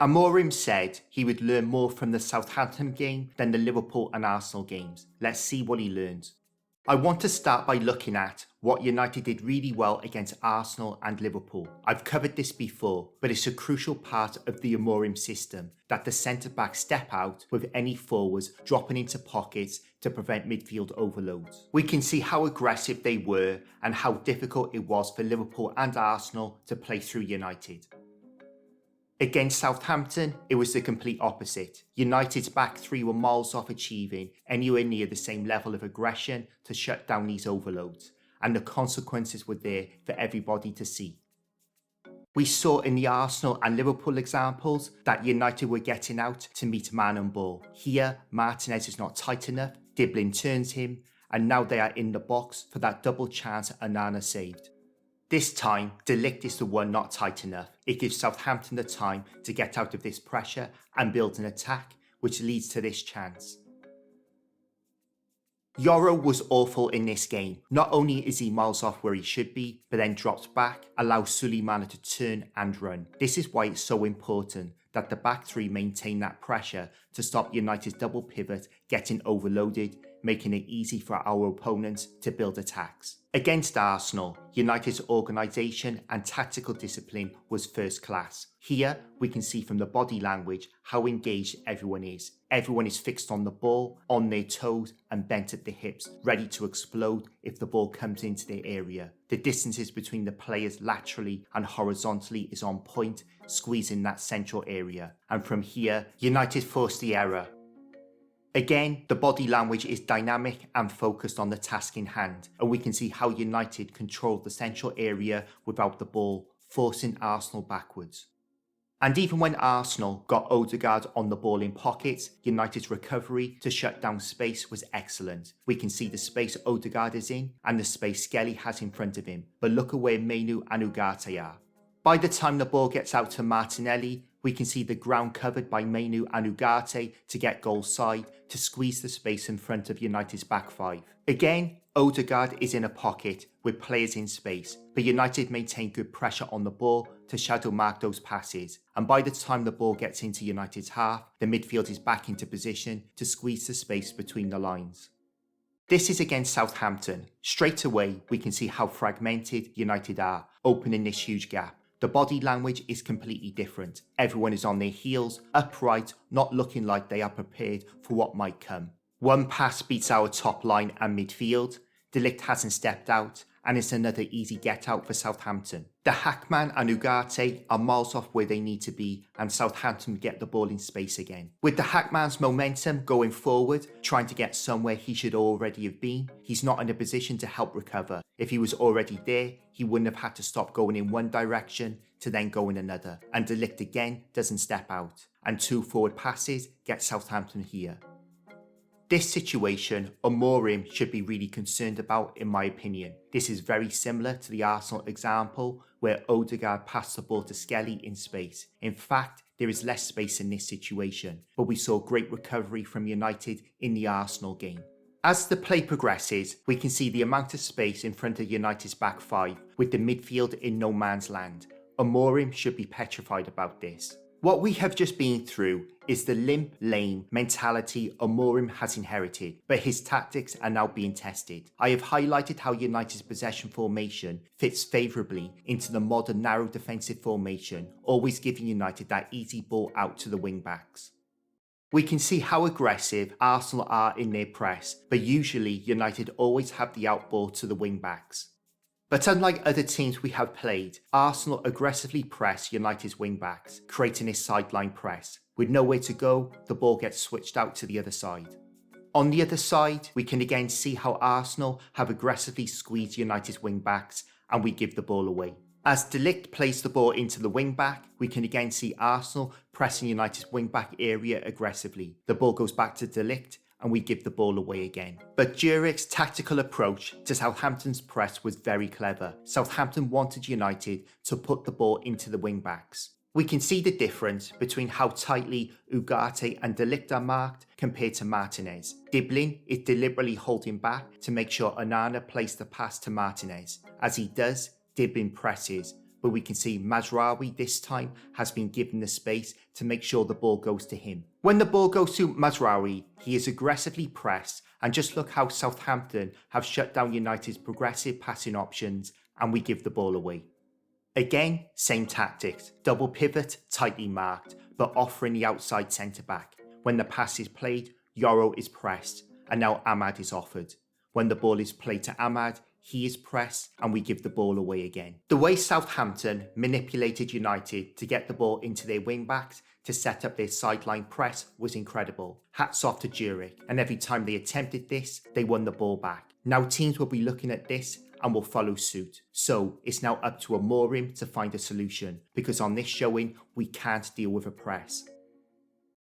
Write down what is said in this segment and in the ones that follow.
Amorim said he would learn more from the Southampton game than the Liverpool and Arsenal games. Let's see what he learned. I want to start by looking at what United did really well against Arsenal and Liverpool. I've covered this before, but it's a crucial part of the Amorim system that the centre-backs step out with any forwards dropping into pockets to prevent midfield overloads. We can see how aggressive they were and how difficult it was for Liverpool and Arsenal to play through United. Against Southampton, it was the complete opposite. United's back three were miles off achieving anywhere near the same level of aggression to shut down these overloads, and the consequences were there for everybody to see. We saw in the Arsenal and Liverpool examples that United were getting out to meet man and ball. Here, Martinez is not tight enough, Diblin turns him, and now they are in the box for that double chance Onana saved. This time, De Ligt is the one not tight enough. It gives Southampton the time to get out of this pressure and build an attack, which leads to this chance. Yoro was awful in this game. Not only is he miles off where he should be, but then drops back, allows Suleimana to turn and run. This is why it's so important that the back three maintain that pressure to stop United's double pivot getting overloaded, making it easy for our opponents to build attacks. Against Arsenal, United's organisation and tactical discipline was first class. Here, we can see from the body language how engaged everyone is. Everyone is fixed on the ball, on their toes and bent at the hips, ready to explode if the ball comes into their area. The distances between the players laterally and horizontally is on point, squeezing that central area. And from here, United forced the error. Again, the body language is dynamic and focused on the task in hand, and we can see how United controlled the central area without the ball, forcing Arsenal backwards. And even when Arsenal got Odegaard on the ball in pockets, United's recovery to shut down space was excellent. We can see the space Odegaard is in and the space Skelly has in front of him, but look at where Mainoo and Ugarte are. By the time the ball gets out to Martinelli, we can see the ground covered by Mainoo and Ugarte to get goal side to squeeze the space in front of United's back five. Again, Odegaard is in a pocket with players in space, but United maintain good pressure on the ball to shadow mark those passes, and by the time the ball gets into United's half, the midfield is back into position to squeeze the space between the lines. This is against Southampton. Straight away, we can see how fragmented United are, opening this huge gap. The body language is completely different. Everyone is on their heels, upright, not looking like they are prepared for what might come. One pass beats our top line and midfield. De Ligt hasn't stepped out, and it's another easy get out for Southampton. The Hackman and Ugarte are miles off where they need to be, and Southampton get the ball in space again. With the Hackman's momentum going forward, trying to get somewhere he should already have been, he's not in a position to help recover. If he was already there, he wouldn't have had to stop going in one direction to then go in another. And De Ligt again doesn't step out, and two forward passes get Southampton here. This situation, Amorim should be really concerned about, in my opinion. This is very similar to the Arsenal example where Odegaard passed the ball to Skelly in space. In fact, there is less space in this situation, but we saw great recovery from United in the Arsenal game. As the play progresses, we can see the amount of space in front of United's back five, with the midfield in no man's land. Amorim should be petrified about this. What we have just been through is the limp, lame mentality Amorim has inherited, but his tactics are now being tested. I have highlighted how United's possession formation fits favourably into the modern narrow defensive formation, always giving United that easy ball out to the wing-backs. We can see how aggressive Arsenal are in their press, but usually United always have the outball to the wing-backs. But unlike other teams we have played, Arsenal aggressively press United's wing-backs, creating a sideline press. With nowhere to go, the ball gets switched out to the other side. On the other side, we can again see how Arsenal have aggressively squeezed United's wing-backs, and we give the ball away. As De Ligt plays the ball into the wing-back, we can again see Arsenal pressing United's wing-back area aggressively. The ball goes back to De Ligt, and we give the ball away again. But Djurek's tactical approach to Southampton's press was very clever. Southampton wanted United to put the ball into the wing-backs. We can see the difference between how tightly Ugarte and De Ligt are marked compared to Martinez. Diblin is deliberately holding back to make sure Onana plays the pass to Martinez. As he does, Diblin presses, but we can see Mazraoui this time has been given the space to make sure the ball goes to him. When the ball goes to Mazraoui, he is aggressively pressed, and just look how Southampton have shut down United's progressive passing options, and we give the ball away. Again, same tactics, double pivot, tightly marked, but offering the outside centre-back. When the pass is played, Yoro is pressed, and now Ahmad is offered. When the ball is played to Ahmad, he is pressed, and we give the ball away again. The way Southampton manipulated United to get the ball into their wing-backs to set up their sideline press was incredible. Hats off to Jurek, and every time they attempted this, they won the ball back. Now teams will be looking at this and will follow suit. So it's now up to Amorim to find a solution, because on this showing, we can't deal with a press.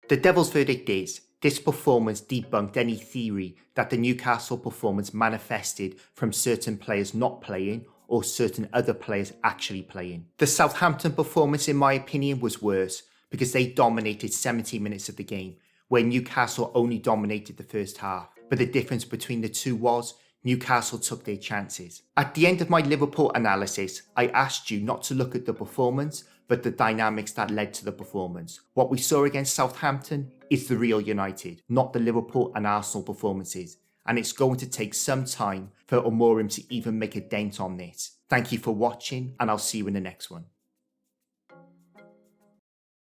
The devil's verdict is, this performance debunked any theory that the Newcastle performance manifested from certain players not playing or certain other players actually playing. The Southampton performance, in my opinion, was worse because they dominated 70 minutes of the game, where Newcastle only dominated the first half. But the difference between the two was Newcastle took their chances. At the end of my Liverpool analysis, I asked you not to look at the performance, but the dynamics that led to the performance. What we saw against Southampton is the real United, not the Liverpool and Arsenal performances. And it's going to take some time for Amorim to even make a dent on this. Thank you for watching, and I'll see you in the next one.